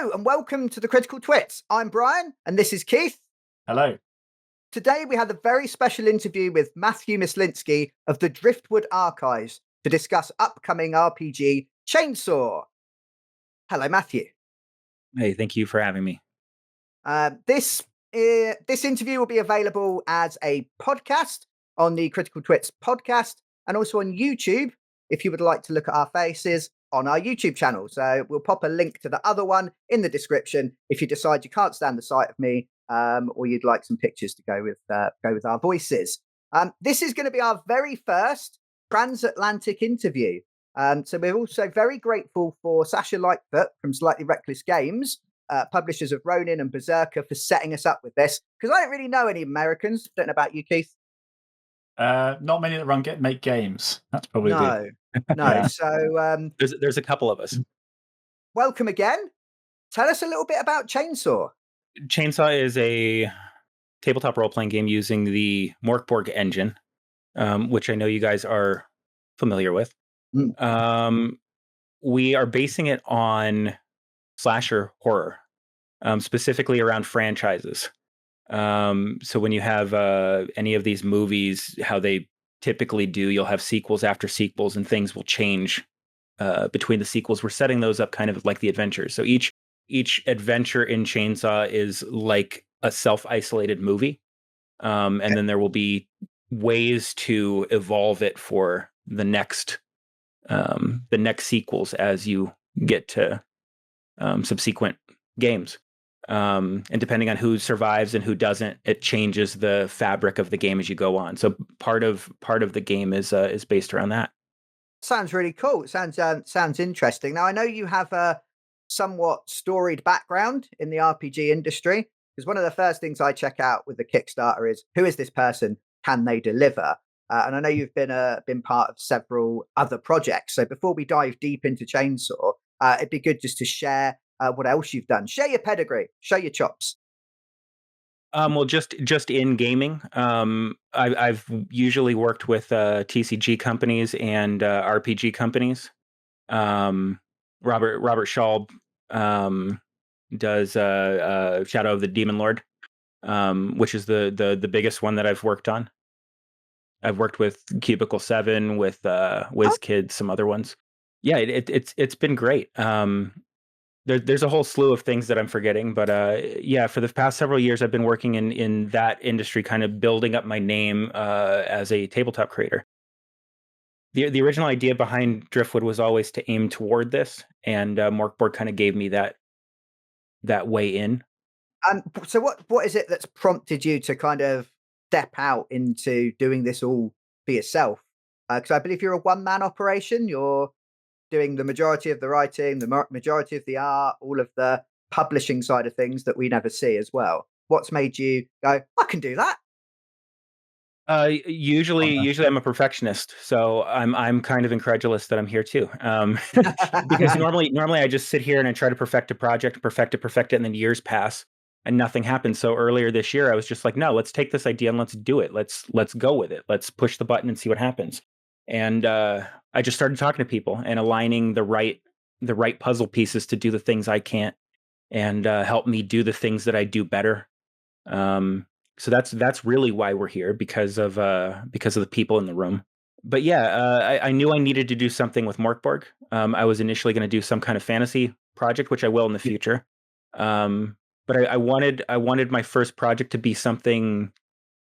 Hello and welcome to the Critical Twits. I'm Brian and this is Keith. Hello. Today we had a very special interview with Matthew Myslinski of the Driftwood Archives to discuss upcoming RPG Chainsaw. Hello, Matthew. Hey, thank you for having me. This interview will be available as a podcast on the Critical Twits podcast and also on YouTube if you would like to look at our faces on our YouTube channel. So we'll pop a link to the other one in the description if you decide you can't stand the sight of me or you'd like some pictures to go with our voices. This is going to be our very first transatlantic interview. So we're also very grateful for Sasha Lightfoot from Slightly Reckless Games, publishers of Ronin and Berserker, for setting us up with this, because I don't really know any Americans. Don't know about you, Keith. Not many that make games. That's probably no. Yeah. So there's a couple of us. Welcome again. Tell us a little bit about Chainsaw. Chainsaw is a tabletop role-playing game using the MÖRK BORG engine, which I know you guys are familiar with. We are basing it on slasher horror, specifically around franchises. So when you have any of these movies, how they typically do, you'll have sequels after sequels and things will change between the sequels. We're setting those up kind of like the adventures. So each adventure in Chainsaw is like a self-isolated movie. And then there will be ways to evolve it for the next sequels as you get to subsequent games. And depending on who survives and who doesn't, it changes the fabric of the game as you go on. So part of the game is based around that. Sounds really cool. It sounds interesting. Now I know you have a somewhat storied background in the RPG industry, because one of the first things I check out with the Kickstarter is who is this person? Can they deliver? And I know you've been part of several other projects. So before we dive deep into Chainsaw, it'd be good just to share what else you've done. Share your pedigree. Show your chops. Well, just in gaming, I've usually worked with TCG companies and RPG companies. Robert Schaub does Shadow of the Demon Lord, which is the biggest one that I've worked on. I've worked with Cubicle 7, with WizKids, some other ones. Yeah, it's been great. There's a whole slew of things that I'm forgetting, but yeah, for the past several years, I've been working in that industry, kind of building up my name as a tabletop creator. The original idea behind Driftwood was always to aim toward this, and MÖRK BORG kind of gave me that way in. So what is it that's prompted you to kind of step out into doing this all for yourself? Because I believe you're a one-man operation. You're doing the majority of the writing, the majority of the art, all of the publishing side of things that we never see as well. What's made you go, I can do that? Usually I'm a perfectionist, so I'm kind of incredulous that I'm here too. Because normally I just sit here and I try to perfect a project, perfect it, and then years pass and nothing happens. So earlier this year, I was just like, no, let's take this idea and let's do it. Let's go with it. Let's push the button and see what happens. And I just started talking to people and aligning the right puzzle pieces to do the things I can't, and help me do the things that I do better. So that's really why we're here, because of the people in the room. But yeah, I knew I needed to do something with MÖRK BORG. I was initially going to do some kind of fantasy project, which I will in the future. But I wanted my first project to be something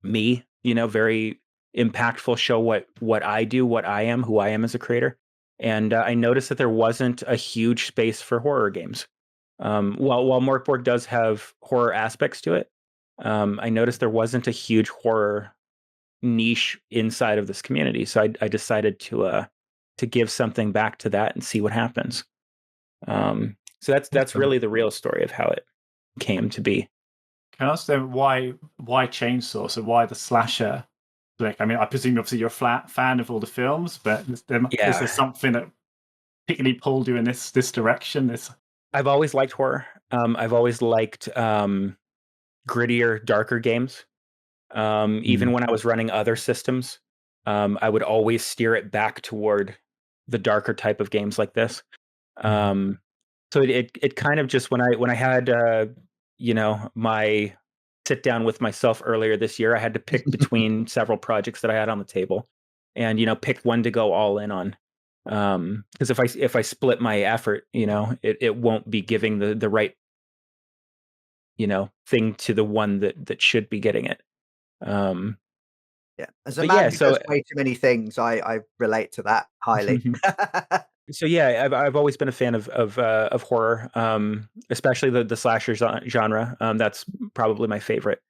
me, very impactful, show what I do, what I am, who I am as a creator. And I noticed that there wasn't a huge space for horror games. While MÖRK BORG does have horror aspects to it, I noticed there wasn't a huge horror niche inside of this community. So I decided to give something back to that and see what happens. So that's really the real story of how it came to be. Can I ask them why Chainsaw? So why the slasher flick? I mean, I presume obviously you're a fan of all the films, but is there something that particularly pulled you in this direction? I've always liked horror. I've always liked grittier, darker games. Even when I was running other systems, I would always steer it back toward the darker type of games like this. So it kind of just when I had my sit down with myself earlier this year, I had to pick between several projects that I had on the table, and pick one to go all in on. Because if I split my effort, it won't be giving the right thing to the one that should be getting it. Yeah, as a man who so does way too many things, I relate to that highly. So yeah, I've always been a fan of horror, especially the slasher genre. That's probably my favorite.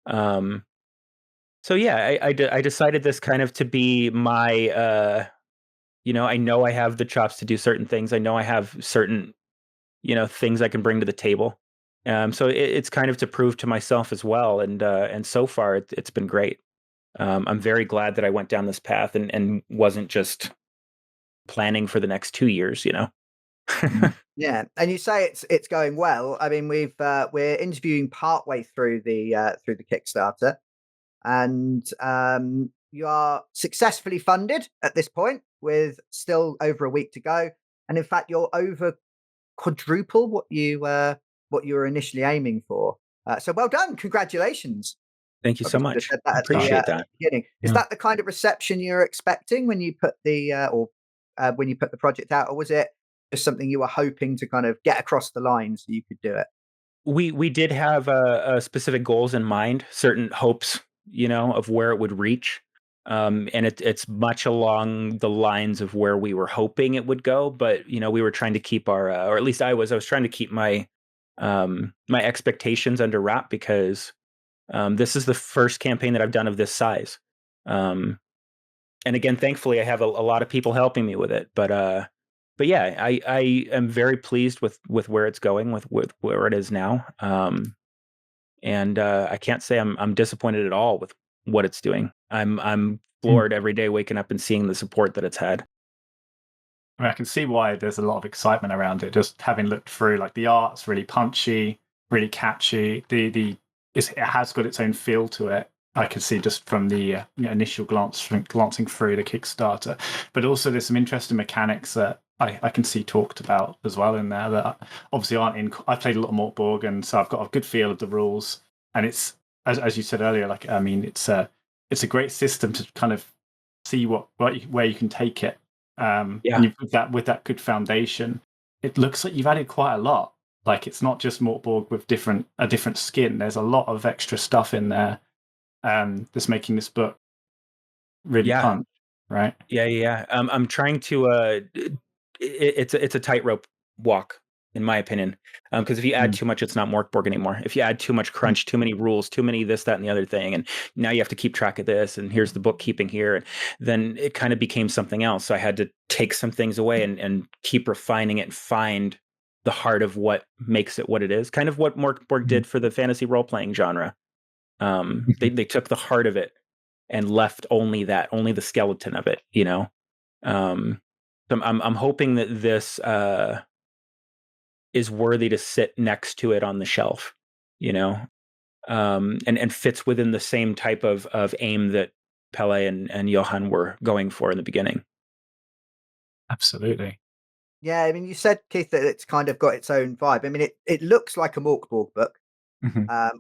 So yeah, I decided this kind of to be my, I know I have the chops to do certain things. I know I have certain, things I can bring to the table. So it's kind of to prove to myself as well. And so far it's been great. I'm very glad that I went down this path and wasn't just planning for the next 2 years, Yeah, and you say it's going well. I mean, we're interviewing partway through the Kickstarter, and you are successfully funded at this point, with still over a week to go. And in fact, you're over quadruple what you were initially aiming for. So well done, congratulations. Thank you so Obviously, much. said that I at appreciate the that. beginning. Is Yeah. that the kind of reception you're expecting when you put when you put the project out, or was it just something you were hoping to kind of get across the line so you could do it? We did have specific goals in mind, certain hopes, of where it would reach. And it's much along the lines of where we were hoping it would go, but we were trying to keep our, or at least I was trying to keep my my expectations under wrap, because this is the first campaign that I've done of this size. And again, thankfully, I have a lot of people helping me with it. But yeah, I am very pleased with where it's going, with where it is now. And I can't say I'm disappointed at all with what it's doing. I'm floored every day waking up and seeing the support that it's had. I mean, I can see why there's a lot of excitement around it. Just having looked through, like, the art's really punchy, really catchy. It has got its own feel to it. I can see just from the initial glancing through the Kickstarter, but also there's some interesting mechanics that I can see talked about as well in there that obviously aren't in. I played a lot of MÖRK BORG, and so I've got a good feel of the rules. And it's, as you said earlier, like, I mean, it's a great system to kind of see where you can take it. And with that good foundation, it looks like you've added quite a lot. Like, it's not just MÖRK BORG with a different skin. There's a lot of extra stuff in there that's making this book really punch, right? Yeah. I'm trying to. It's a tightrope walk, in my opinion, because if you add too much, it's not MÖRK BORG anymore. If you add too much crunch, too many rules, too many this, that, and the other thing, and now you have to keep track of this, and here's the bookkeeping here, and then it kind of became something else. So I had to take some things away and keep refining it and find the heart of what makes it what it is. Kind of what MÖRK BORG did for the fantasy role-playing genre. They took the heart of it and left only the skeleton of it, I'm hoping that this is worthy to sit next to it on the shelf, and fits within the same type of aim that Pelle and Johan were going for in the beginning. Absolutely. Yeah, I mean, you said, Keith, that it's kind of got its own vibe. I mean, it looks like a MÖRK BORG book,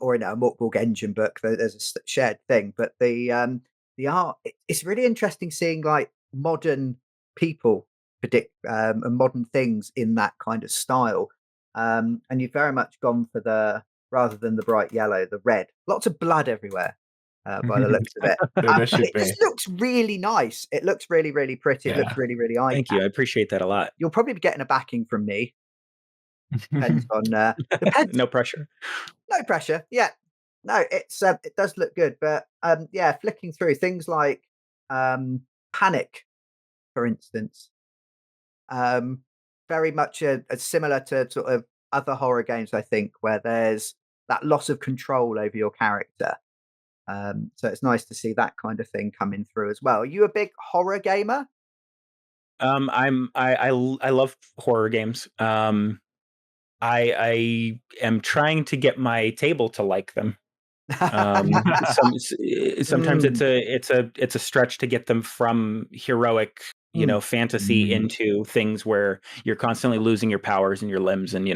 or a MÖRK BORG engine book. There's a shared thing, but the art, it's really interesting seeing, like, modern people predict and modern things in that kind of style. And you've very much gone for rather than the bright yellow, the red. Lots of blood everywhere, by the looks of it. It just looks really nice. It looks really, really pretty. It looks really, really eye-catching. Thank you. I appreciate that a lot. You'll probably be getting a backing from me. Depends on depends. No pressure. No pressure. Yeah. No, it's it does look good, but yeah, flicking through things like Panic, for instance, very much a similar to sort of other horror games, I think, where there's that loss of control over your character. So it's nice to see that kind of thing coming through as well. Are you a big horror gamer? I love horror games. I am trying to get my table to like them. Sometimes it's a stretch to get them from heroic fantasy into ththings where you're constantly losing your powers and your limbs and,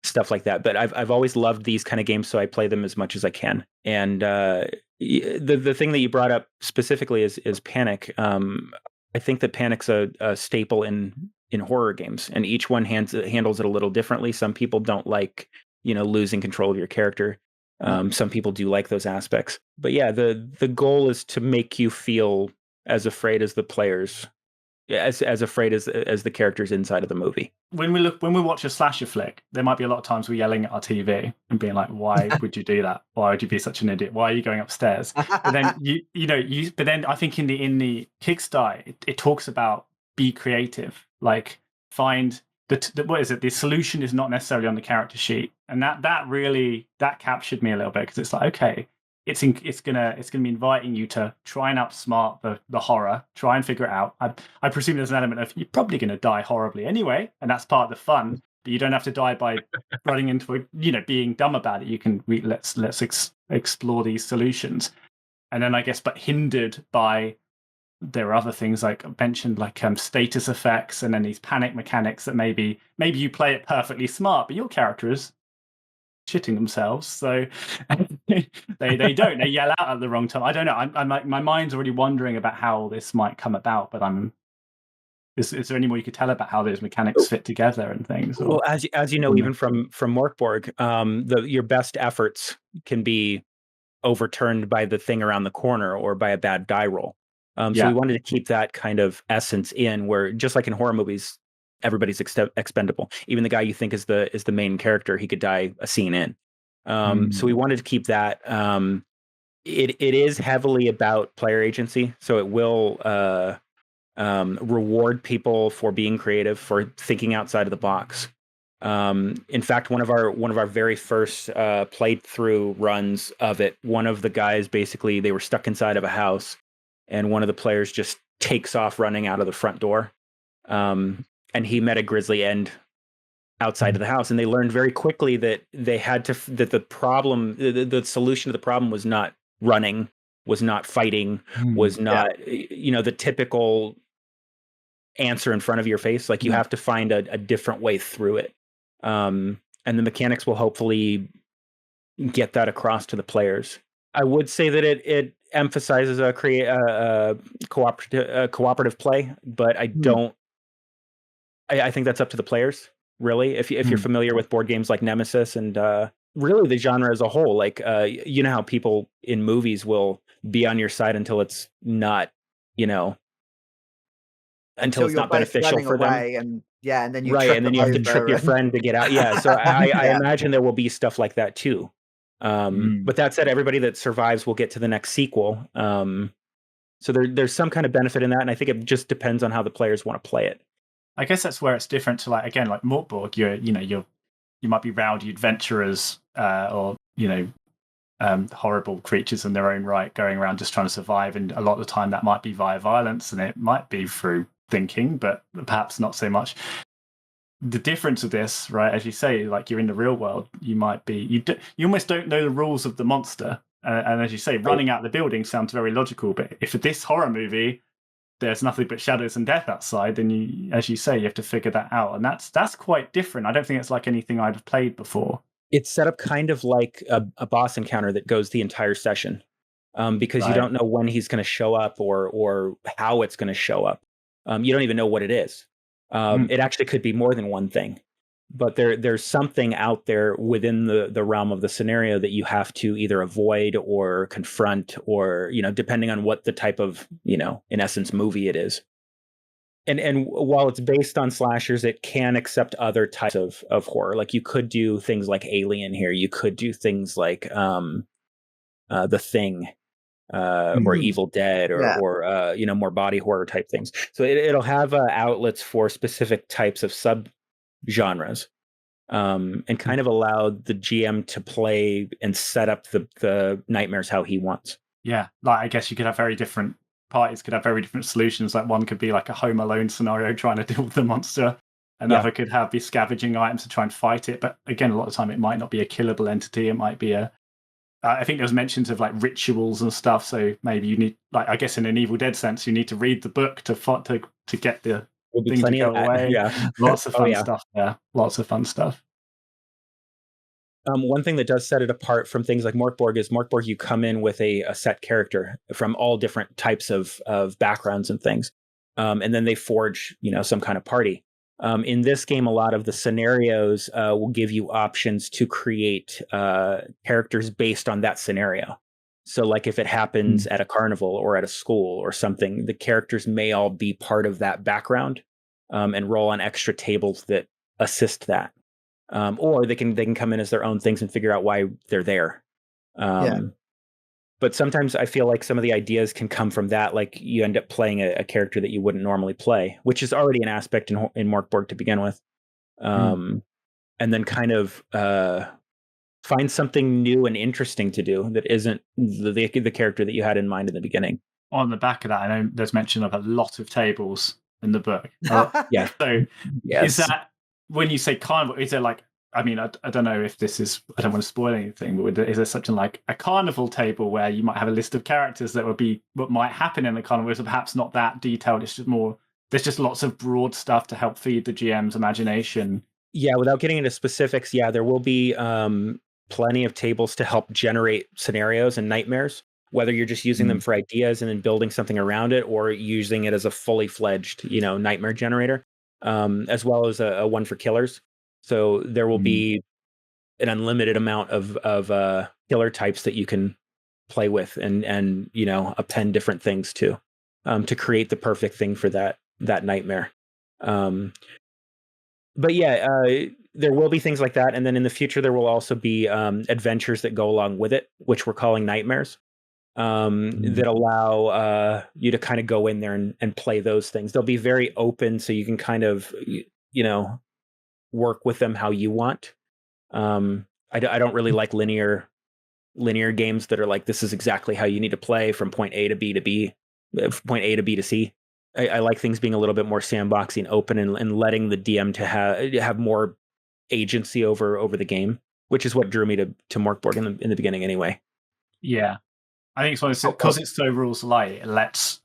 stuff like that. But I've always loved these kind of games, so I play them as much as I can. And the thing that you brought up specifically is panic. I think that panic's a staple in horror games, and each one handles it a little differently. Some people don't like, losing control of your character. Some people do like those aspects. But yeah, the goal is to make you feel as afraid as the players, as afraid as the characters inside of the movie. When we watch a slasher flick, there might be a lot of times we're yelling at our TV and being like, "Why would you do that? Why would you be such an idiot? Why are you going upstairs?" But then but then I think in the Kickstarter, it talks about be creative, like find what is it? The solution is not necessarily on the character sheet, and that really captured me a little bit, because it's like, okay, it's gonna be inviting you to try and outsmart the horror, try and figure it out. I presume there's an element of you're probably going to die horribly anyway, and that's part of the fun. But you don't have to die by running into being dumb about it. You can let's explore these solutions, and then I guess, but hindered by there are other things like mentioned, like status effects, and then these panic mechanics that maybe you play it perfectly smart, but your character is shitting themselves, so they yell out at the wrong time. I don't know. I'm like, my mind's already wondering about how this might come about, but is there any more you could tell about how those mechanics fit together and things? Or? Well, as you know, even from MÖRK BORG, your best efforts can be overturned by the thing around the corner or by a bad die roll. So we wanted to keep that kind of essence in, where just like in horror movies, everybody's expendable. Even the guy you think is the main character, he could die a scene in. So we wanted to keep that. It is heavily about player agency, so it will reward people for being creative, for thinking outside of the box. In fact, one of our very first playthrough runs of it, one of the guys, basically they were stuck inside of a house, and one of the players just takes off running out of the front door. And he met a grisly end outside of the house, and they learned very quickly that they had to that the problem, the solution to the problem was not running, was not fighting, was not the typical answer in front of your face. Like you have to find a different way through it, and the mechanics will hopefully get that across to the players. I would say that it emphasizes a cooperative play, but I don't. I think that's up to the players, really. If you're familiar with board games like Nemesis and really the genre as a whole, like how people in movies will be on your side until it's not, until it's not beneficial for them. And then you and then you have to trip your friend to get out. Yeah, so I imagine there will be stuff like that too. But that said, everybody that survives will get to the next sequel. So there's some kind of benefit in that, and I think it just depends on how the players want to play it. I guess that's where it's different to, like, again, like MÖRK BORG, you might be rowdy adventurers or horrible creatures in their own right, going around just trying to survive, and a lot of the time that might be via violence, and it might be through thinking, but perhaps not so much. The difference of this, right, as you say, like you're in the real world, you might be you almost don't know the rules of the monster, and as you say, running out of the building sounds very logical, but if this horror movie there's nothing but shadows and death outside, then as you say, you have to figure that out. And that's quite different. I don't think it's like anything I'd have played before. It's set up kind of like a boss encounter that goes the entire session, because you don't know when he's going to show up or how it's going to show up. You don't even know what it is. It actually could be more than one thing. But there's something out there within the realm of the scenario that you have to either avoid or confront, or depending on what the type of in essence movie it is. And while it's based on slashers, it can accept other types of horror. Like you could do things like Alien here. You could do things like The Thing, or Evil Dead, or more body horror type things. So it'll have outlets for specific types of genres, and kind of allowed the GM to play and set up the nightmares how he wants. Yeah, like I guess you could have very different parties, could have very different solutions. Like one could be like a Home Alone scenario trying to deal with the monster. Another could be scavenging items to try and fight it. But again, a lot of the time it might not be a killable entity. It might be a I think there was mentions of like rituals and stuff. So maybe you need, like, I guess in an Evil Dead sense, you need to read the book to get the thing to go away. Yeah. Lots of fun stuff there. Lots of fun stuff. One thing that does set it apart from things like MÖRK BORG is MÖRK BORG, you come in with a set character from all different types of backgrounds and things. And then they forge, some kind of party. In this game, a lot of the scenarios will give you options to create characters based on that scenario. So like if it happens at a carnival or at a school or something, the characters may all be part of that background and roll on extra tables that assist that. Or they can come in as their own things and figure out why they're there. But sometimes I feel like some of the ideas can come from that. Like you end up playing a character that you wouldn't normally play, which is already an aspect in MÖRK BORG to begin with. And then kind of find something new and interesting to do that isn't the character that you had in mind in the beginning. On the back of that, I know there's mention of a lot of tables in the book. Yeah. So is that, when you say carnival, is there like, I mean, I don't know if this is, I don't want to spoil anything, but is there such like a carnival table where you might have a list of characters that would be what might happen in the carnival? So perhaps not that detailed. It's just more, there's just lots of broad stuff to help feed the GM's imagination. Yeah, without getting into specifics, there will be plenty of tables to help generate scenarios and nightmares, whether you're just using them for ideas and then building something around it, or using it as a fully fledged, nightmare generator, as well as a one for killers. So there will be an unlimited amount of killer types that you can play with and append different things to create the perfect thing for that nightmare. But there will be things like that. And then in the future, there will also be adventures that go along with it, which we're calling nightmares, that allow you to kind of go in there and play those things. They'll be very open, so you can kind of, work with them how you want. I don't really like linear games that are like, this is exactly how you need to play from point A to B to B, point A to B to C. I like things being a little bit more sandboxy and open, and letting the DM to have more agency over the game, which is what drew me to MÖRK BORG in the beginning anyway. Yeah. I think it's one of those, because it's so rules light,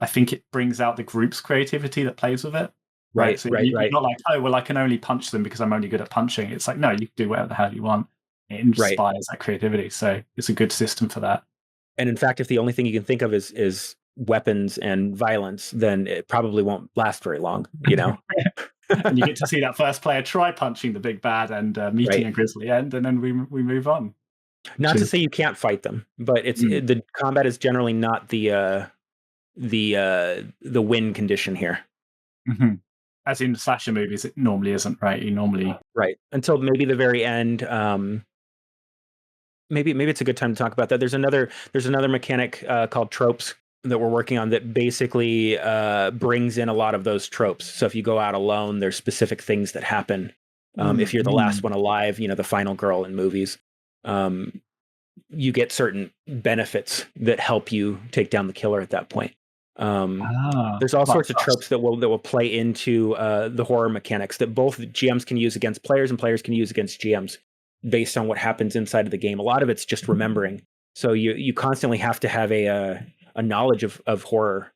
I think it brings out the group's creativity that plays with it. Right. So you're not like, oh, well, I can only punch them because I'm only good at punching. It's like, no, you can do whatever the hell you want. It inspires that creativity. So it's a good system for that. And in fact, if the only thing you can think of is weapons and violence, then it probably won't last very long, And you get to see that first player try punching the big bad and meeting a grisly end, and then we move on. Not to say you can't fight them, but it's the combat is generally not the win condition here. Mm-hmm. As in slasher movies, it normally isn't, right? You normally until maybe the very end. Maybe it's a good time to talk about that. There's another mechanic called tropes that we're working on that basically brings in a lot of those tropes. So if you go out alone, there's specific things that happen. If you're the last one alive, the final girl in movies, you get certain benefits that help you take down the killer at that point. There's all sorts of tropes that will play into the horror mechanics that both GMs can use against players and players can use against GMs based on what happens inside of the game. A lot of it's just remembering. So you constantly have to have a knowledge of horror,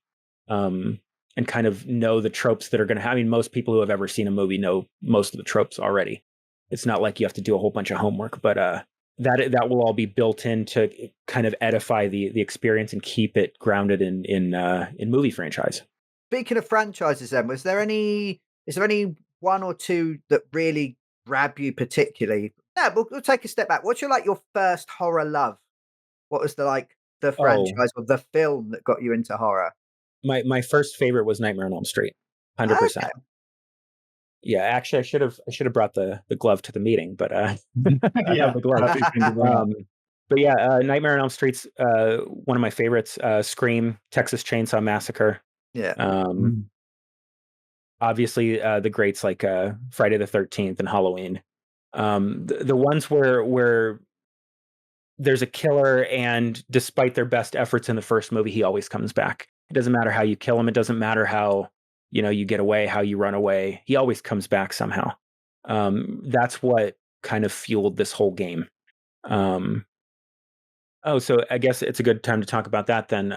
and kind of know the tropes that are going to have. I mean, most people who have ever seen a movie know most of the tropes already. It's not like you have to do a whole bunch of homework, but that will all be built in to kind of edify the experience and keep it grounded in movie franchise. Speaking of franchises, then, is there any one or two that really grab you particularly? Yeah, we'll take a step back. What's your first horror love? What was the franchise or the film that got you into horror? My first favorite was Nightmare on Elm Street, 100%. Okay. Yeah, actually, I should have brought the glove to the meeting, but I have the glove. But yeah, Nightmare on Elm Street's one of my favorites. Scream, Texas Chainsaw Massacre. Yeah. Obviously, the greats like Friday the 13th and Halloween. The ones where there's a killer, and despite their best efforts in the first movie, he always comes back. It doesn't matter how you kill him. It doesn't matter how you get away, how you run away. He always comes back somehow. That's what kind of fueled this whole game. Oh, so I guess it's a good time to talk about that then.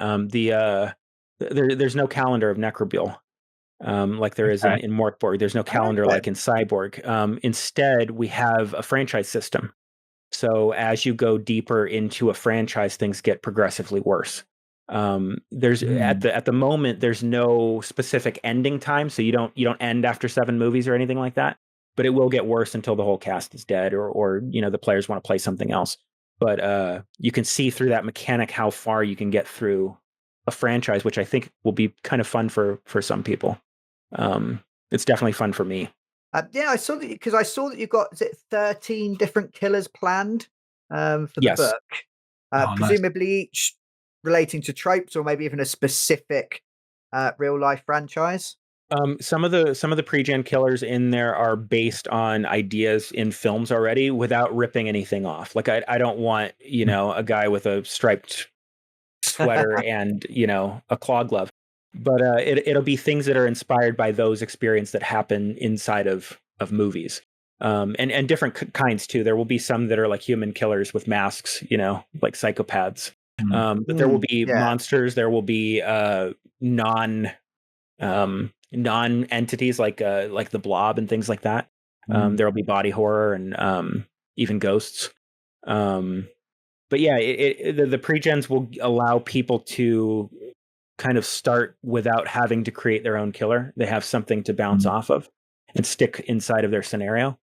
There's no calendar of Necrobule, like there is in MÖRK BORG. There's no calendar like in Cyborg. Instead, we have a franchise system. So as you go deeper into a franchise, things get progressively worse. There's at the moment there's no specific ending time, so you don't end after 7 movies or anything like that. But it will get worse until the whole cast is dead, or the players want to play something else. But you can see through that mechanic how far you can get through a franchise, which I think will be kind of fun for some people. It's definitely fun for me. Yeah, I saw that because I saw that you've got 13 different killers planned for the book. Presumably each relating to tropes or maybe even a specific real life franchise. Some of the pre-gen killers in there are based on ideas in films already without ripping anything off. Like I don't want, a guy with a striped sweater and, a claw glove. But it'll be things that are inspired by those experiences that happen inside of movies. And different kinds too. There will be some that are like human killers with masks, like psychopaths. But there will be monsters. There will be non entities like the Blob and things like that. There will be body horror and even ghosts. But yeah, the pre-gens will allow people to kind of start without having to create their own killer. They have something to bounce off of and stick inside of their scenario.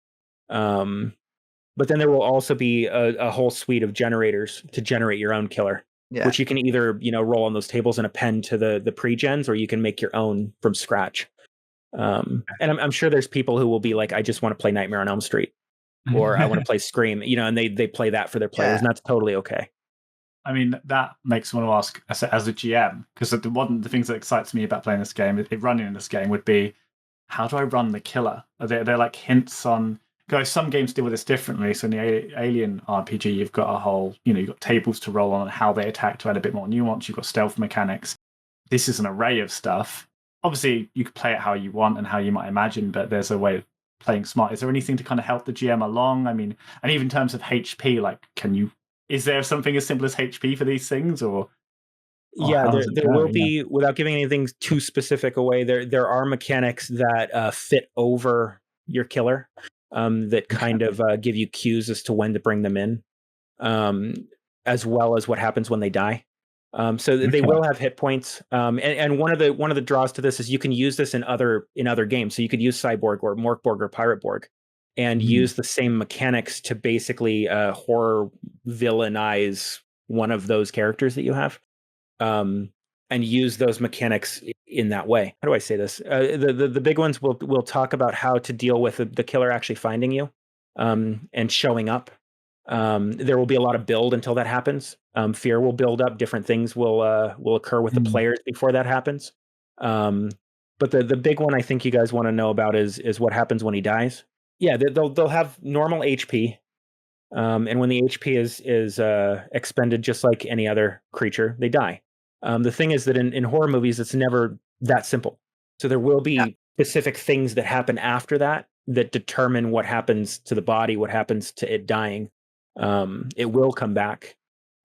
But then there will also be a whole suite of generators to generate your own killer, which you can either roll on those tables and append to the pre-gens, or you can make your own from scratch. And I'm sure there's people who will be like, I just want to play Nightmare on Elm Street, or I want to play Scream, and they play that for their players, and that's totally okay. I mean, that makes me want to ask as a GM, because one of the things that excites me about playing this game, running in this game, would be, how do I run the killer? They're like hints on, because some games deal with this differently. So in the Alien RPG, you've got a whole, you've got tables to roll on how they attack to add a bit more nuance. You've got stealth mechanics. This is an array of stuff. Obviously, you can play it how you want and how you might imagine, but there's a way of playing smart. Is there anything to kind of help the GM along? I mean, and even in terms of HP, like, is there something as simple as HP for these things, or yeah, there will be, without giving anything too specific away, there are mechanics that fit over your killer, that kind of give you cues as to when to bring them in, as well as what happens when they die. So they will have hit points. And one of the draws to this is you can use this in other games. So you could use Cyborg or MÖRK BORG or Pirate Borg and use the same mechanics to basically horror villainize one of those characters that you have. And use those mechanics in that way. How do I say this? The big ones will talk about how to deal with the killer actually finding you, and showing up. There will be a lot of build until that happens. Fear will build up. Different things will occur with the players before that happens. But the big one I think you guys want to know about is what happens when he dies. Yeah, they'll have normal HP. And when the HP is expended, just like any other creature, they die. The thing is that in horror movies, it's never that simple. So there will be specific things that happen after that determine what happens to the body, what happens to it dying. It will come back.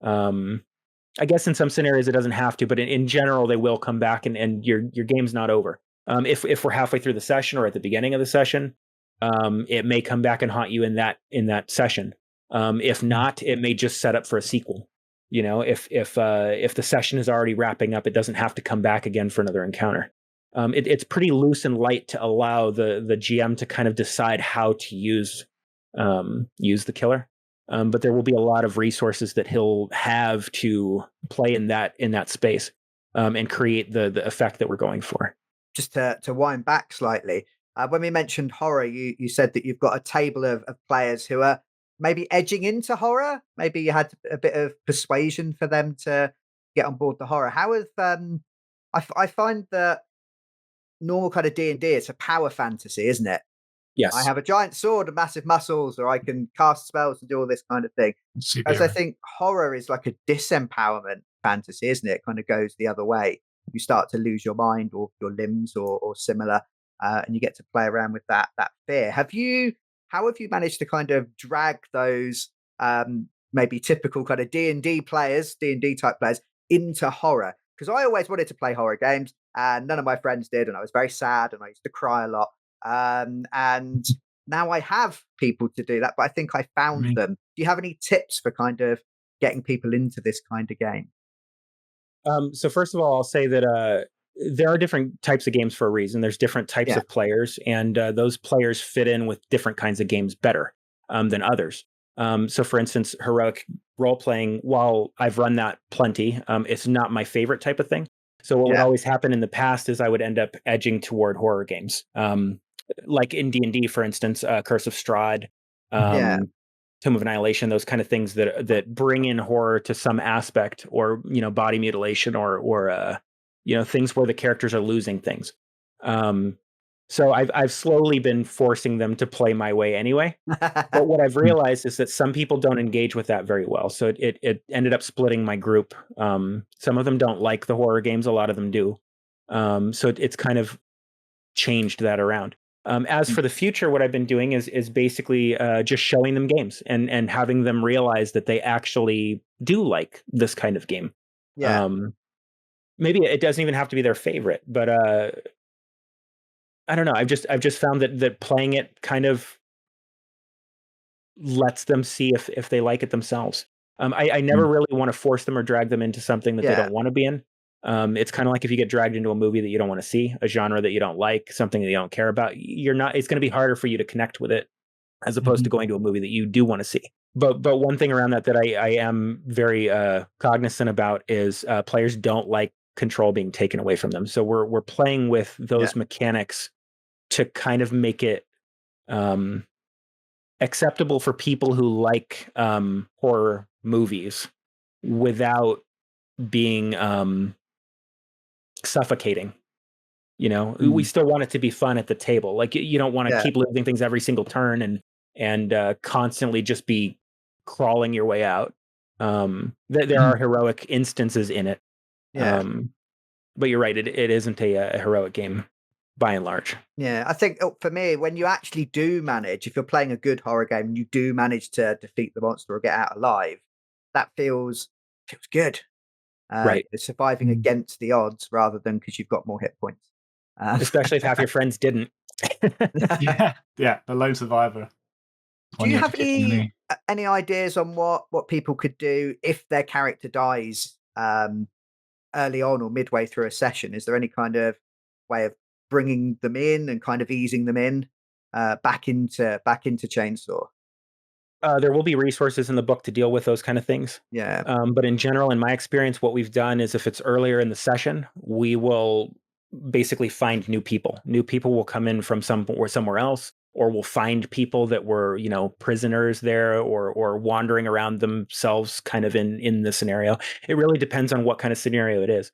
I guess in some scenarios it doesn't have to, but in general, they will come back, and your game's not over. If we're halfway through the session or at the beginning of the session, it may come back and haunt you in that session. If not, it may just set up for a sequel. If the session is already wrapping up, it doesn't have to come back again for another encounter. It's pretty loose and light to allow the GM to kind of decide how to use the killer. But there will be a lot of resources that he'll have to play in that space, and create the effect that we're going for. Just to wind back slightly, when we mentioned horror, you said that you've got a table of players who are maybe edging into horror. Maybe you had a bit of persuasion for them to get on board the horror. How have I find that normal kind of D&D, it's a power fantasy, isn't it? Yes. I have a giant sword and massive muscles, or I can cast spells and do all this kind of thing. As I think horror is like a disempowerment fantasy, isn't it? It kind of goes the other way. You start to lose your mind or your limbs or similar, and you get to play around with that fear. How have you managed to kind of drag those maybe typical kind of D&D type players into horror? Because I always wanted to play horror games and none of my friends did, and I was very sad and I used to cry a lot. And now I have people to do that, but I think I found them. Do you have any tips for kind of getting people into this kind of game? So first of all, I'll say that there are different types of games for a reason. There's different types of players, and those players fit in with different kinds of games better than others. So for instance, heroic role-playing, while I've run that plenty, it's not my favorite type of thing. So what would always happen in the past is I would end up edging toward horror games. Like in D&D, for instance, Curse of Strahd, Tomb of Annihilation, those kind of things that bring in horror to some aspect, or body mutilation, or things where the characters are losing things. So I've slowly been forcing them to play my way anyway. But what I've realized is that some people don't engage with that very well. So it ended up splitting my group. Some of them don't like the horror games. A lot of them do. So it's kind of changed that around. As for the future, what I've been doing is basically just showing them games and having them realize that they actually do like this kind of game. Yeah. Maybe it doesn't even have to be their favorite, but I don't know. I've just found that playing it kind of lets them see if they like it themselves. I never really want to force them or drag them into something that they don't want to be in. It's kind of like if you get dragged into a movie that you don't want to see, a genre that you don't like, something that you don't care about, it's going to be harder for you to connect with it as opposed to going to a movie that you do want to see. But one thing around that I am very cognizant about is players don't like control being taken away from them. So we're playing with those mechanics to kind of make it acceptable for people who like horror movies without being suffocating. We still want it to be fun at the table. Like you don't want to keep losing things every single turn and constantly just be crawling your way out. There are heroic instances in it. But you're right, it isn't a heroic game by and large. Yeah, I think for me, when you actually do manage, if you're playing a good horror game and you do manage to defeat the monster or get out alive, that feels good. Right. It's surviving against the odds rather than because you've got more hit points. Especially if half your friends didn't. The lone survivor. Do you have any ideas on what people could do if their character dies early on or midway through a session? Is there any kind of way of bringing them in and kind of easing them in back into Chainsaw? There will be resources in the book to deal with those kind of things. Yeah. But in general, in my experience, what we've done is if it's earlier in the session, we will basically find new people. New people will come in from somewhere else, or we'll find people that were, prisoners there or wandering around themselves kind of in the scenario. It really depends on what kind of scenario it is.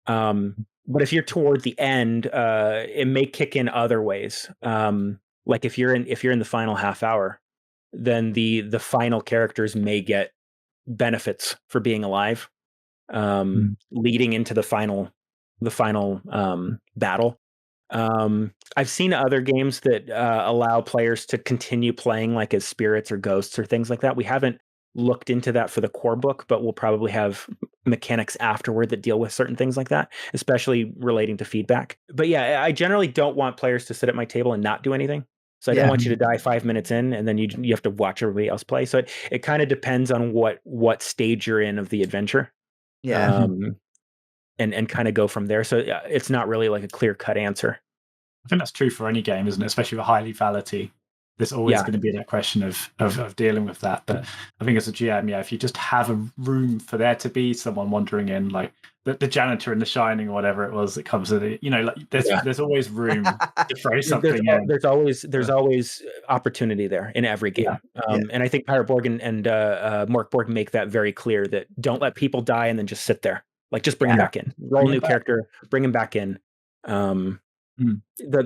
But if you're toward the end, it may kick in other ways. Like if you're in the final half hour, then the final characters may get benefits for being alive, leading into the final battle. I've seen other games that allow players to continue playing like as spirits or ghosts or things like that. We haven't looked into that for the core book, but we'll probably have mechanics afterward that deal with certain things like that, especially relating to feedback. But yeah, I generally don't want players to sit at my table and not do anything. So I don't want you to die 5 minutes in and then you have to watch everybody else play. So it kind of depends on what stage you're in of the adventure. Yeah. And kind of go from there. So it's not really like a clear-cut answer. I think that's true for any game, isn't it? Especially with high lethality. There's always going to be that question of dealing with that. But I think as a GM, if you just have a room for there to be someone wandering in, like the janitor in The Shining or whatever it was that comes with it, there's always room to throw something in. There's always opportunity there in every game. And I think Pirate Borg and MÖRK BORG make that very clear, that don't let people die and then just sit there. Like just bring him back in. Roll a new character, bring him back in. The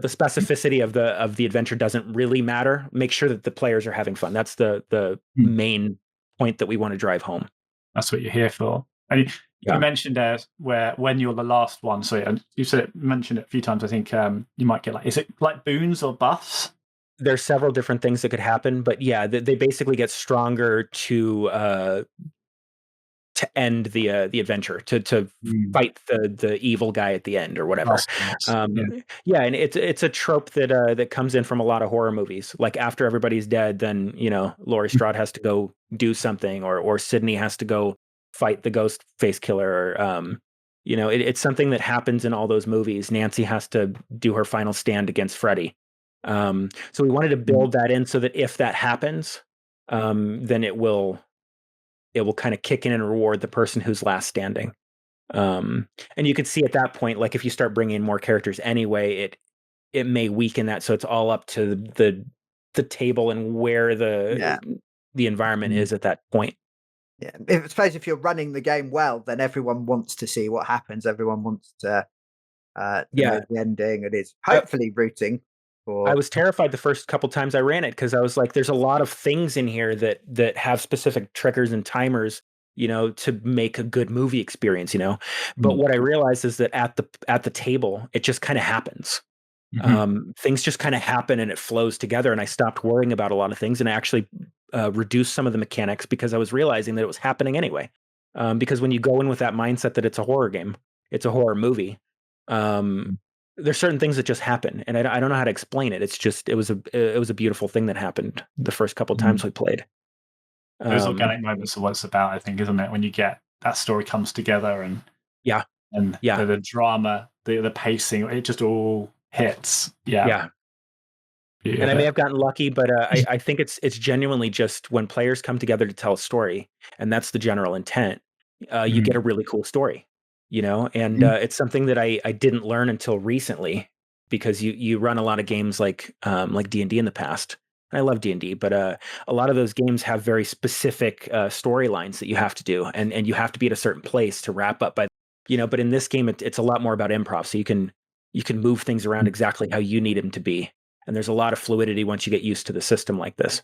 specificity of the adventure doesn't really matter. Make sure that the players are having fun. That's the main point that we want to drive home. That's what you're here for. And you mentioned when you're the last one. So you mentioned it a few times. I think you might get is it like boons or buffs there's several different things that could happen, but yeah, they basically get stronger to end the adventure, to fight the evil guy at the end or whatever. Yeah, and it's a trope that comes in from a lot of horror movies. Like after everybody's dead, then Laurie Strode has to go do something, or Sydney has to go fight the ghost face killer. It's something that happens in all those movies. Nancy has to do her final stand against Freddy. So we wanted to build that in so that if that happens, then it will kind of kick in and reward the person who's last standing. And you could see at that point, like if you start bringing in more characters anyway, it may weaken that. So it's all up to the table and where the environment is at that point. Yeah, I suppose if you're running the game well, then everyone wants to see what happens. Everyone wants to know the ending, and is hopefully rooting. I was terrified the first couple times I ran it because I was like, "There's a lot of things in here that have specific triggers and timers, to make a good movie experience, But what I realized is that at the table, it just kind of happens. Things just kind of happen and it flows together. And I stopped worrying about a lot of things and I actually reduced some of the mechanics because I was realizing that it was happening anyway. Because when you go in with that mindset that it's a horror game, it's a horror movie. There's certain things that just happen, and I don't know how to explain it. It's just it was a beautiful thing that happened the first couple times we played. Those organic moments are what it's about, I think, isn't it? When you get that story comes together and the drama, the pacing, it just all hits. Yeah. And I may have gotten lucky, but I think it's genuinely just when players come together to tell a story, and that's the general intent. You get a really cool story. And it's something that I didn't learn until recently because you run a lot of games like D&D in the past. And I love D&D, but a lot of those games have very specific storylines that you have to do, and you have to be at a certain place to wrap up by, but in this game, it's a lot more about improv. So you can move things around exactly how you need them to be. And there's a lot of fluidity once you get used to the system like this.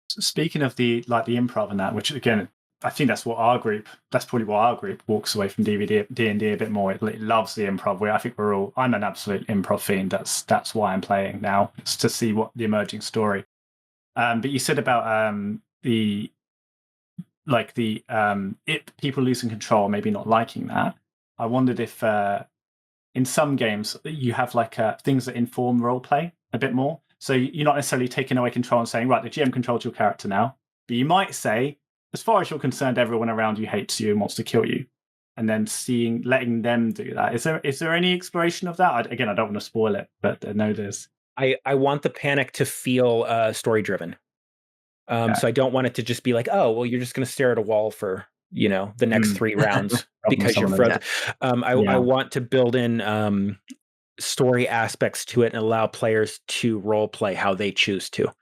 Speaking of the improv and that, which again, I think that's probably what our group walks away from D&D a bit more. It loves the improv. I think I'm an absolute improv fiend. That's why I'm playing now. It's to see what the emerging story. But you said about people losing control, maybe not liking that. I wondered if in some games you have things that inform role play a bit more. So you're not necessarily taking away control and saying, right, the GM controls your character now. But you might say, as far as you're concerned, everyone around you hates you and wants to kill you. And then letting them do that. Is there any exploration of that? Again, I don't want to spoil it, but I know there's... I want the panic to feel story-driven. So I don't want it to just be like, oh, well, you're just going to stare at a wall for, the next 3 rounds because you're frozen. I want to build in story aspects to it and allow players to role play how they choose to.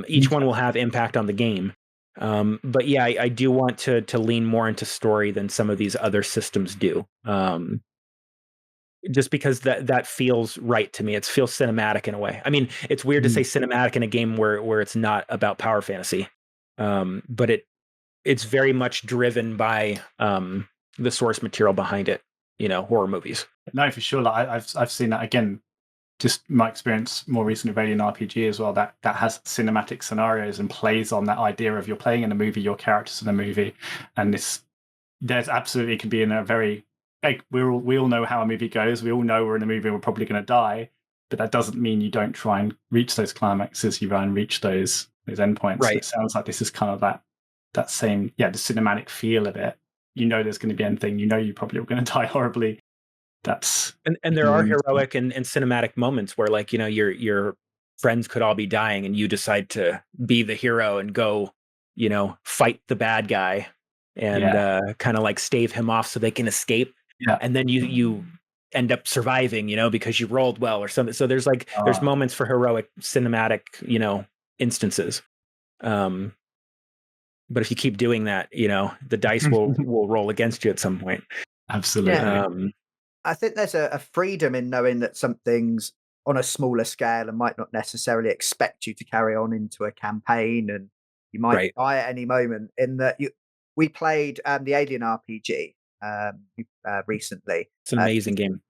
Each one will have impact on the game. But yeah, I do want to lean more into story than some of these other systems do. Just because that feels right to me. It feels cinematic in a way. I mean, it's weird to say cinematic in a game where it's not about power fantasy. But it's very much driven by the source material behind it, horror movies. No, for sure. I've seen that again. Just my experience more recently with an RPG as well, that has cinematic scenarios and plays on that idea of you're playing in a movie, your characters in a movie, and there's absolutely can be in a very we all know how a movie goes. We all know we're in a movie and we're probably going to die, but that doesn't mean you don't try and reach those climaxes. You try and reach those endpoints. Right. It sounds like this is kind of that same the cinematic feel of it. There's going to be anything. You probably are going to die horribly. And there are heroic and cinematic moments where your friends could all be dying and you decide to be the hero and go fight the bad guy and kind of stave him off so they can escape, and then you end up surviving because you rolled well or something. So there's there's moments for heroic cinematic instances, but if you keep doing that, the dice will roll against you at some point. Absolutely. I think there's a freedom in knowing that something's on a smaller scale and might not necessarily expect you to carry on into a campaign, and you might die at any moment. In that, we played the Alien RPG recently. It's an amazing game.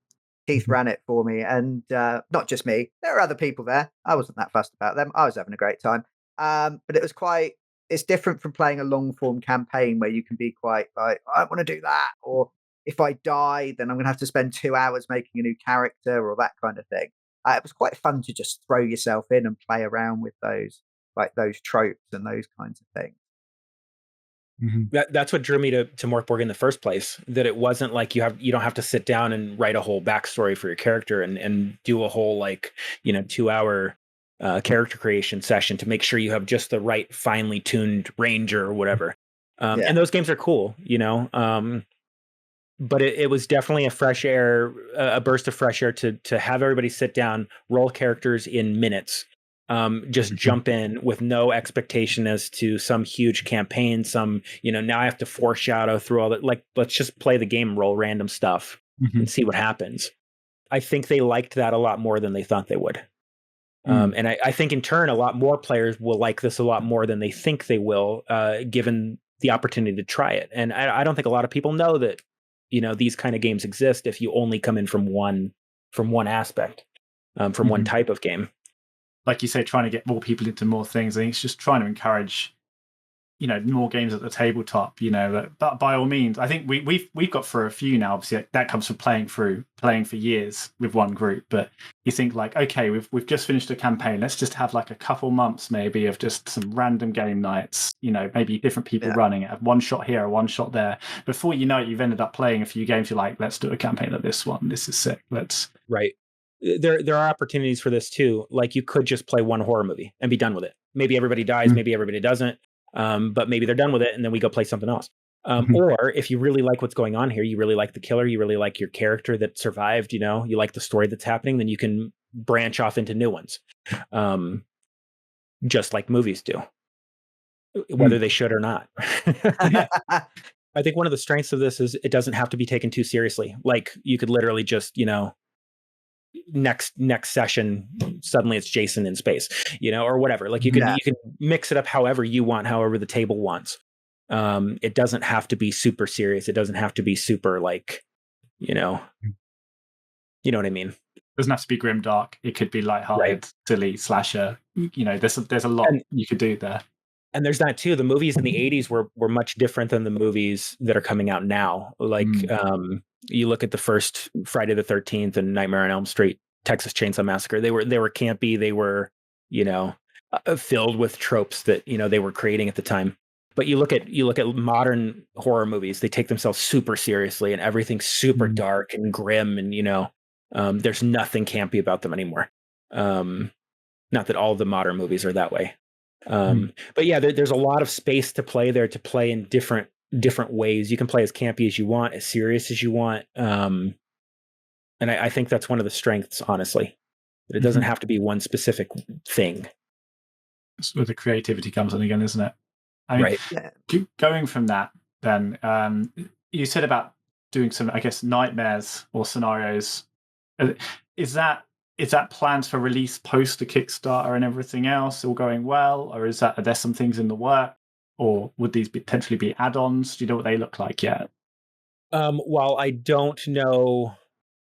Keith ran it for me, and not just me. There were other people there. I wasn't that fussed about them. I was having a great time. But it was it's different from playing a long form campaign where you can be quite like, I want to do that, or if I die, then I'm going to have to spend 2 hours making a new character, or that kind of thing. It was quite fun to just throw yourself in and play around with those tropes and those kinds of things. That's what drew me to MÖRK BORG in the first place. That it wasn't like you don't have to sit down and write a whole backstory for your character and do a whole 2-hour character creation session to make sure you have just the right finely tuned ranger or whatever. And those games are cool, but it was definitely a burst of fresh air to have everybody sit down, roll characters in minutes, just jump in with no expectation as to some huge campaign, now I have to foreshadow through all that. Like, let's just play the game, roll random stuff and see what happens. I think they liked that a lot more than they thought they would. And I think in turn, a lot more players will like this a lot more than they think they will, given the opportunity to try it. And I don't think a lot of people know that, these kind of games exist if you only come in from one aspect, from one type of game. Like you say, trying to get more people into more things. I think it's just trying to encourage, more games at the tabletop. But by all means, I think we've got for a few now. Obviously, that comes from playing for years with one group. But you think okay, we've just finished a campaign. Let's just have a couple months maybe of just some random game nights. Maybe different people running it. One shot here, one shot there. Before you know it, you've ended up playing a few games. You're like, let's do a campaign of this one. This is sick. Right. There are opportunities for this too. Like, you could just play one horror movie and be done with it. Maybe everybody dies, maybe everybody doesn't. But maybe they're done with it and then we go play something else. Or if you really like what's going on here, you really like the killer, you really like your character that survived, you like the story that's happening, then you can branch off into new ones. Just like movies do, whether they should or not. I think one of the strengths of this is it doesn't have to be taken too seriously. Like, you could literally just, next session, suddenly it's Jason in space, or whatever. Like, you can mix it up however you want, however the table wants. It doesn't have to be super serious. It doesn't have to be super you know what I mean? It doesn't have to be grim dark. It could be lighthearted, silly slasher. There's a lot you could do there. And there's that too. The movies in the 80s were much different than the movies that are coming out now. Like, you look at the first Friday the 13th and Nightmare on Elm Street, Texas Chainsaw Massacre. They were campy. They were, filled with tropes that, they were creating at the time. But you look at modern horror movies, they take themselves super seriously and everything's super dark and grim, and there's nothing campy about them anymore. Not that all the modern movies are that way. But yeah, there's a lot of space to play there, to play in different ways. You can play as campy as you want, as serious as you want. And I think that's one of the strengths, honestly, that it doesn't have to be one specific thing. That's where the creativity comes in again, isn't it? Right. Going from that, then, you said about doing some, I guess, nightmares or scenarios. Is that plans for release post the Kickstarter and everything else all going well, or are there some things in the work, or would these potentially be add-ons? Do you know what they look like yet? Well, I don't know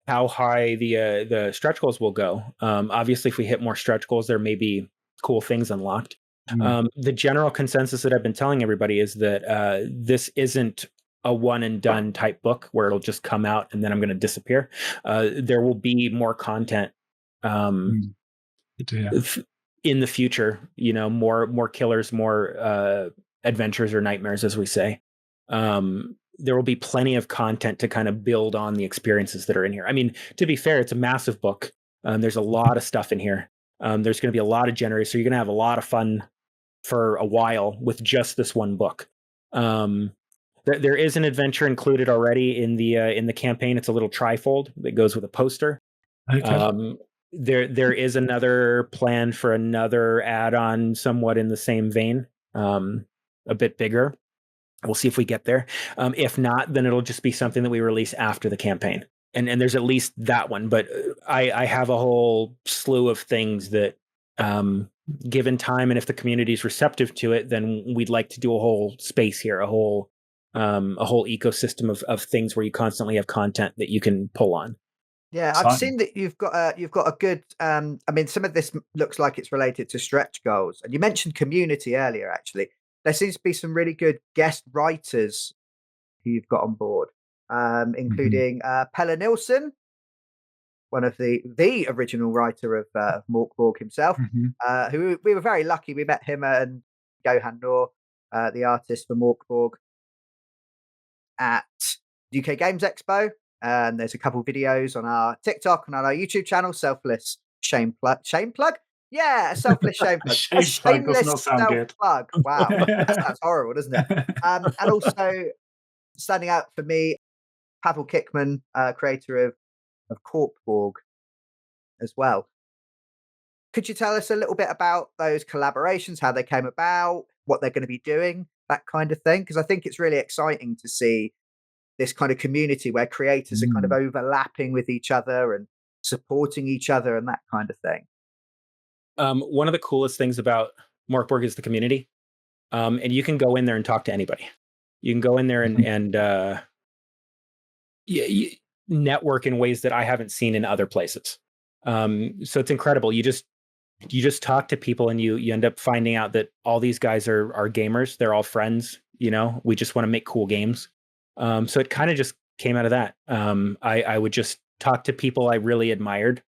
how high the stretch goals will go. Obviously, if we hit more stretch goals, there may be cool things unlocked. The general consensus that I've been telling everybody is that this isn't a one and done type book where it'll just come out and then I'm going to disappear. There will be more content in the future, more killers, more adventures or nightmares, as we say. There will be plenty of content to kind of build on the experiences that are in here. I mean, to be fair, it's a massive book. There's a lot of stuff in here. There's going to be a lot of generators, so you're going to have a lot of fun for a while with just this one book. There is an adventure included already in the campaign. It's a little trifold that goes with a poster. Okay. There is another plan for another add-on somewhat in the same vein, a bit bigger. We'll see if we get there. If not, then it'll just be something that we release after the campaign. And there's at least that one. But I have a whole slew of things that, given time and if the community is receptive to it, then we'd like to do a whole space here, a whole ecosystem of things where you constantly have content that you can pull on. Yeah, I've seen that you've got a good. I mean, some of this looks like it's related to stretch goals, and you mentioned community earlier. Actually, there seems to be some really good guest writers who you've got on board, including Pella Nilsson, one of the original writer of MÖRK BORG himself. Who we were very lucky. We met him and Johan Noor, the artist for MÖRK BORG, at UK Games Expo. And there's a couple of videos on our TikTok and on our YouTube channel. Selfless shame plug. Shame plug? Yeah, a selfless shame plug. Shame A plug does shameless not sound self good. plug. Wow, that sounds horrible, doesn't it? And also standing out for me, Pavel Kickman, creator of Corkborg as well. Could you tell us a little bit about those collaborations, how they came about, what they're going to be doing, that kind of thing? Because I think it's really exciting to see this kind of community where creators are kind of overlapping with each other and supporting each other and that kind of thing. One of the coolest things about MÖRK BORG is the community. And you can go in there and talk to anybody. You can go in there and network in ways that I haven't seen in other places. So it's incredible. You just talk to people and you end up finding out that all these guys are gamers. They're all friends. We just want to make cool games. So it kind of just came out of that. I would just talk to people I really admired.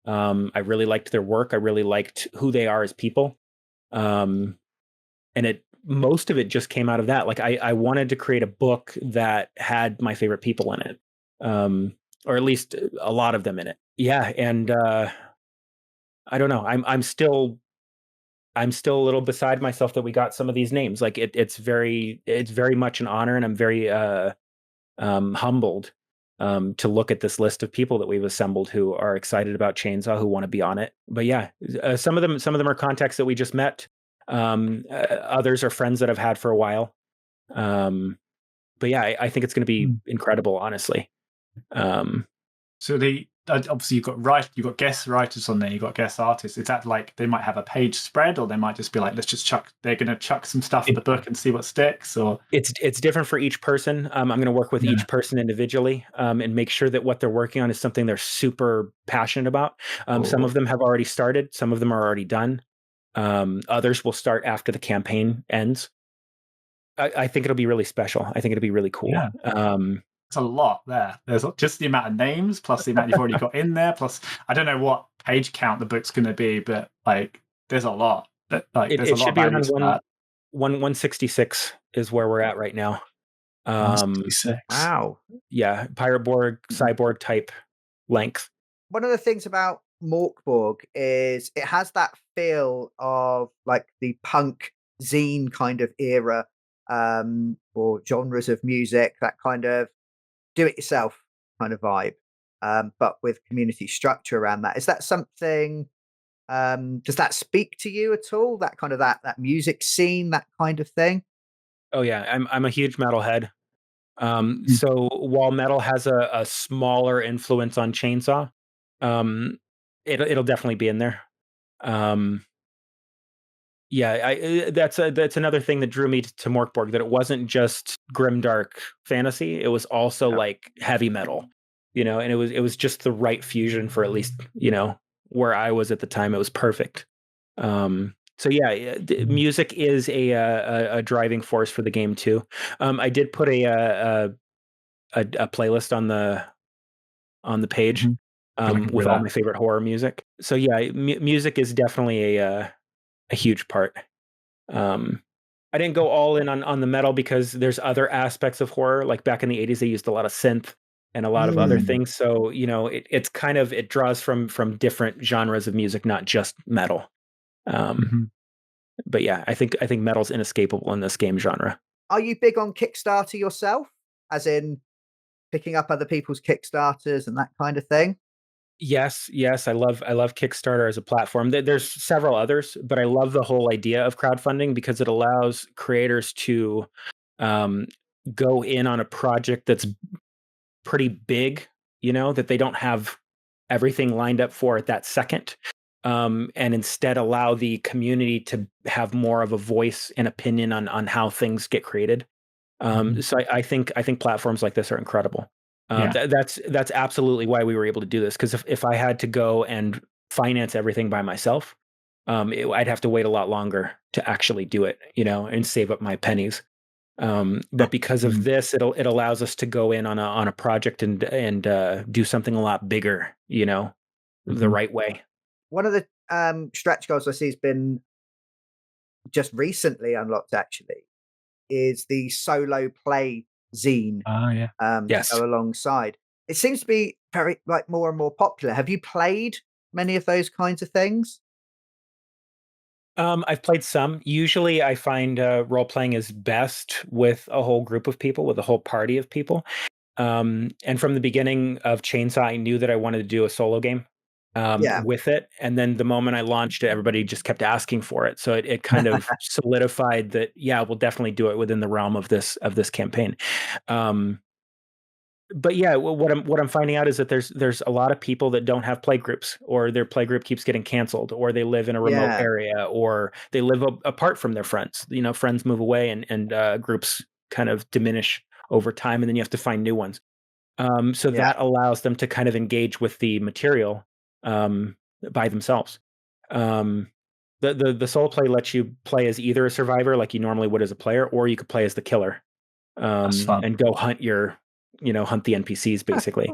I really liked their work. I really liked who they are as people. And most of it just came out of that. Like I wanted to create a book that had my favorite people in it. Or at least a lot of them in it. Yeah. And, I don't know. I'm still a little beside myself that we got some of these names. Like it's very much an honor, and I'm very humbled to look at this list of people that we've assembled who are excited about Chainsaw, who want to be on it. But yeah, some of them are contacts that we just met. Others are friends that I've had for a while. But yeah, I think it's going to be incredible, honestly. So obviously you've got guest writers on there, you've got guest artists. Is that like they might have a page spread, or they might just be like, they're going to chuck some stuff in the book and see what sticks? Or it's different for each person. I'm going to work with each person individually, and make sure that what they're working on is something they're super passionate about. Some of them have already started, some of them are already done. Others will start after the campaign ends. I think it'll be really special. I think it'll be really cool. Yeah. It's a lot there. There's just the amount of names, plus the amount you've already got in there, plus I don't know what page count the book's going to be, but like there's a lot. There's a lot should be around 166 is where we're at right now. 166. Wow. Yeah, Pirate Borg, Cyborg type length. One of the things about MÖRK BORG is it has that feel of like the punk zine kind of era, or genres of music, that kind of do-it-yourself kind of vibe, but with community structure around that. Is that something? Does that speak to you at all? That kind of that music scene, that kind of thing. Oh yeah, I'm a huge metalhead. So while metal has a smaller influence on Chainsaw, it'll definitely be in there. Yeah, that's another thing that drew me to MÖRK BORG, that it wasn't just grimdark fantasy; it was also like heavy metal, and it was just the right fusion for at least where I was at the time. It was perfect. So yeah, music is a driving force for the game too. I did put a playlist on the page with all my favorite horror music. So yeah, music is definitely a huge part. I didn't go all in on the metal because there's other aspects of horror. Like back in the 80s, they used a lot of synth and a lot of other things. So, it's kind of, it draws from different genres of music, not just metal. But yeah, I think metal's inescapable in this game genre. Are you big on Kickstarter yourself? As in picking up other people's Kickstarters and that kind of thing? Yes. I love Kickstarter as a platform. There's several others, but I love the whole idea of crowdfunding because it allows creators to go in on a project that's pretty big, that they don't have everything lined up for at that second, and instead allow the community to have more of a voice and opinion on how things get created. So I think platforms like this are incredible. That's absolutely why we were able to do this. Because if I had to go and finance everything by myself, I'd have to wait a lot longer to actually do it, and save up my pennies. But because of this, it allows us to go in on a project and do something a lot bigger, the right way. One of the stretch goals I see has been just recently unlocked, actually, is the solo play zine. Yes. To go alongside. It seems to be very more and more popular. Have you played many of those kinds of things? I've played some. Usually I find role playing is best with a whole group of people, with a whole party of people. And from the beginning of Chainsaw, I knew that I wanted to do a solo game with it. And then the moment I launched it, everybody just kept asking for it. So it kind of solidified that, we'll definitely do it within the realm of this campaign. But what I'm finding out is that there's a lot of people that don't have play groups, or their play group keeps getting canceled, or they live in a remote area, or they live apart from their friends. Friends move away, and groups kind of diminish over time, and then you have to find new ones. So that allows them to kind of engage with the material by themselves. The solo play lets you play as either a survivor, like you normally would as a player, or you could play as the killer and go hunt hunt the NPCs basically.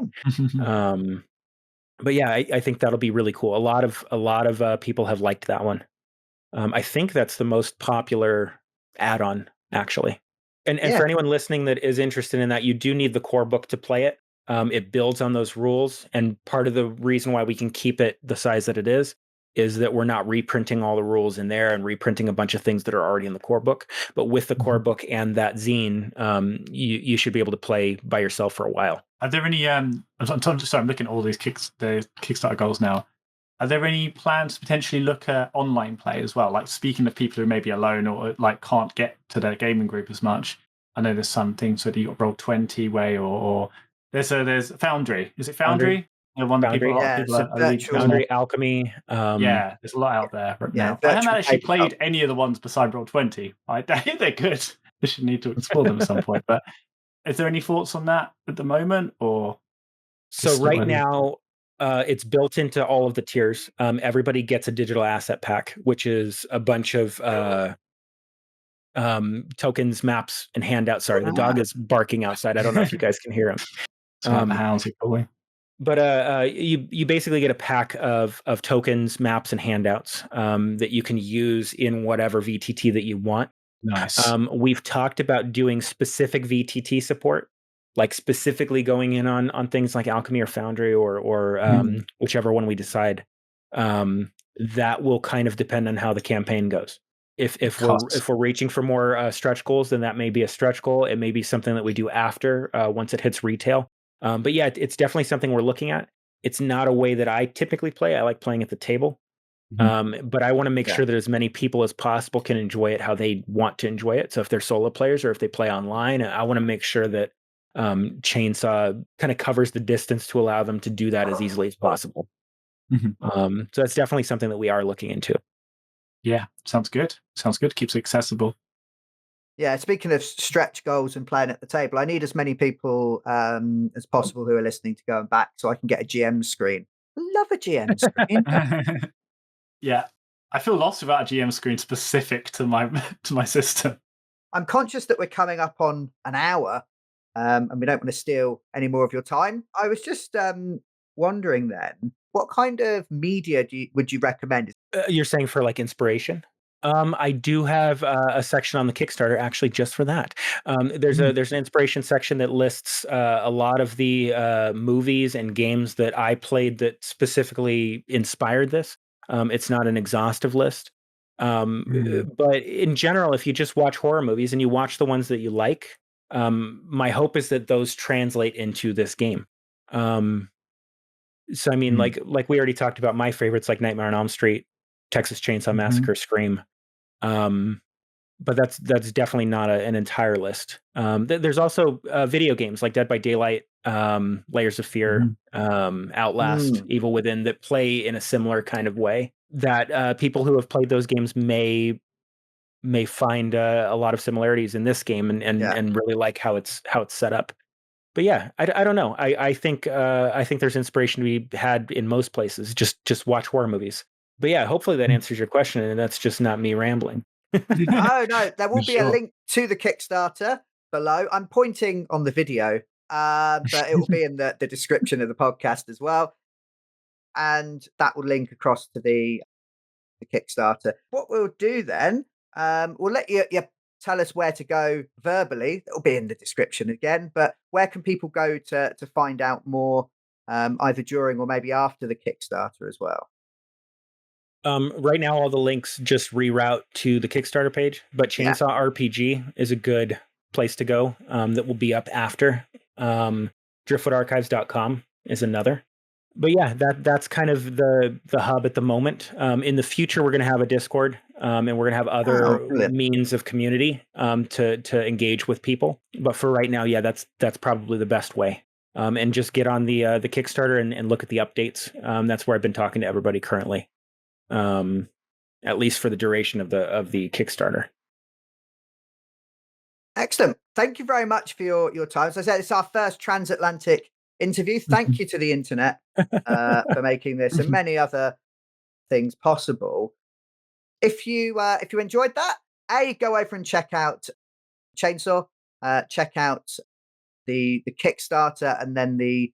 But I think that'll be really cool. A lot of people have liked that one. I think that's the most popular add-on, actually. And for anyone listening that is interested in that, you do need the core book to play it. It builds on those rules, and part of the reason why we can keep it the size that it is that we're not reprinting all the rules in there and reprinting a bunch of things that are already in the core book. But with the core book and that zine, you should be able to play by yourself for a while. Are there any? I'm looking at all these the Kickstarter goals now. Are there any plans to potentially look at online play as well? Like, speaking of people who may be alone or can't get to their gaming group as much. I know there's some things that you got Roll20 way, or there's Foundry. Is it Foundry? One that people are Foundry, Alchemy. There's a lot out there right now. I haven't actually played any of the ones beside Roll20. They're good. I should need to explore them at some point. But is there any thoughts on that at the moment, or? So right now, it's built into all of the tiers. Everybody gets a digital asset pack, which is a bunch of tokens, maps, and handouts. Sorry, the dog is barking outside. I don't know if you guys can hear him. The hounds are calling. But you basically get a pack of tokens, maps, and handouts that you can use in whatever VTT that you want. Nice. We've talked about doing specific VTT support, like specifically going in on things like Alchemy or Foundry or whichever one we decide. That will kind of depend on how the campaign goes. If we're reaching for more stretch goals, then that may be a stretch goal. It may be something that we do after once it hits retail. But it's definitely something we're looking at. It's not a way that I typically play. I like playing at the table. But I want to make sure that as many people as possible can enjoy it how they want to enjoy it. So if they're solo players or if they play online, I want to make sure that Chainsaw kind of covers the distance to allow them to do that as easily as possible. So that's definitely something that we are looking into. Yeah, sounds good. Keeps it accessible. Yeah, speaking of stretch goals and playing at the table, I need as many people as possible who are listening to go and back so I can get a GM screen. I love a GM screen. Yeah, I feel lost without a GM screen specific to my system. I'm conscious that we're coming up on an hour, and we don't want to steal any more of your time. I was just wondering then, what kind of media would you recommend? You're saying for like inspiration? I do have a section on the Kickstarter actually just for that. There's an inspiration section that lists a lot of the movies and games that I played that specifically inspired this. It's not an exhaustive list. But in general, if you just watch horror movies and you watch the ones that you like, my hope is that those translate into this game. So I mean, like we already talked about my favorites, like Nightmare on Elm Street, Texas Chainsaw Massacre, Scream. But that's definitely not an entire list. There's also video games like Dead by Daylight, Layers of Fear, Outlast, Evil Within that play in a similar kind of way that people who have played those games may find a lot of similarities in this game and really like how it's set up. But yeah, I don't know. I think there's inspiration to be had in most places. Just watch horror movies. But yeah, hopefully that answers your question, and that's just not me rambling. No, there will be a link to the Kickstarter below. I'm pointing on the video, but it will be in the description of the podcast as well. And that will link across to the Kickstarter. What we'll do then, we'll let you tell us where to go verbally. It'll be in the description again, but where can people go to find out more, either during or maybe after the Kickstarter as well? Right now, all the links just reroute to the Kickstarter page, but Chainsaw RPG is a good place to go. That will be up after. Driftwoodarchives.com is another. But yeah, that's kind of the hub at the moment. In the future, we're going to have a Discord, and we're going to have other means of community to engage with people. But for right now, yeah, that's probably the best way. And just get on the Kickstarter and look at the updates. That's where I've been talking to everybody currently, at least for the duration of the Kickstarter. Excellent. Thank you very much for your time. As I said, it's our first transatlantic interview. Thank you to the internet for making this and many other things possible. If you enjoyed that, go over and check out Chainsaw, check out the Kickstarter and then the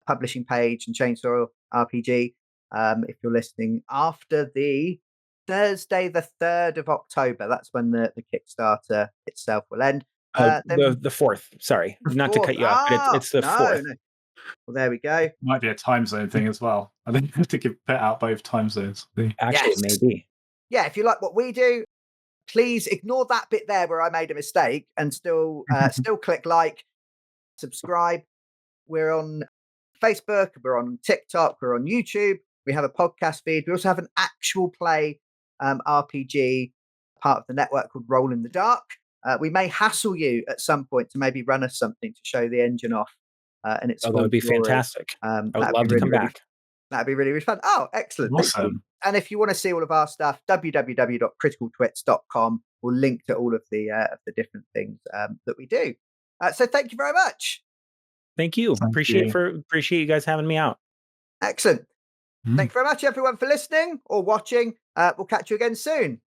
publishing page and Chainsaw RPG. If you're listening after the Thursday, the 3rd of October, that's when the Kickstarter itself will end. The 4th. Sorry, not to cut you off, but it's the 4th. No. Well, there we go. Might be a time zone thing as well. I think have to put out both time zones. Actually, maybe. Yeah, if you like what we do, please ignore that bit there where I made a mistake and still click like, subscribe. We're on Facebook, we're on TikTok, we're on YouTube. We have a podcast feed. We also have an actual play RPG part of the network called Roll in the Dark. We may hassle you at some point to maybe run us something to show the engine off. And it's that would be fantastic. I would love to come back. That'd be really, really fun. Oh, excellent. Awesome. And if you want to see all of our stuff, www.criticaltwits.com will link to all of the different things that we do. So thank you very much. Thank you. Appreciate you guys having me out. Excellent. Thank you very much, everyone, for listening or watching. We'll catch you again soon.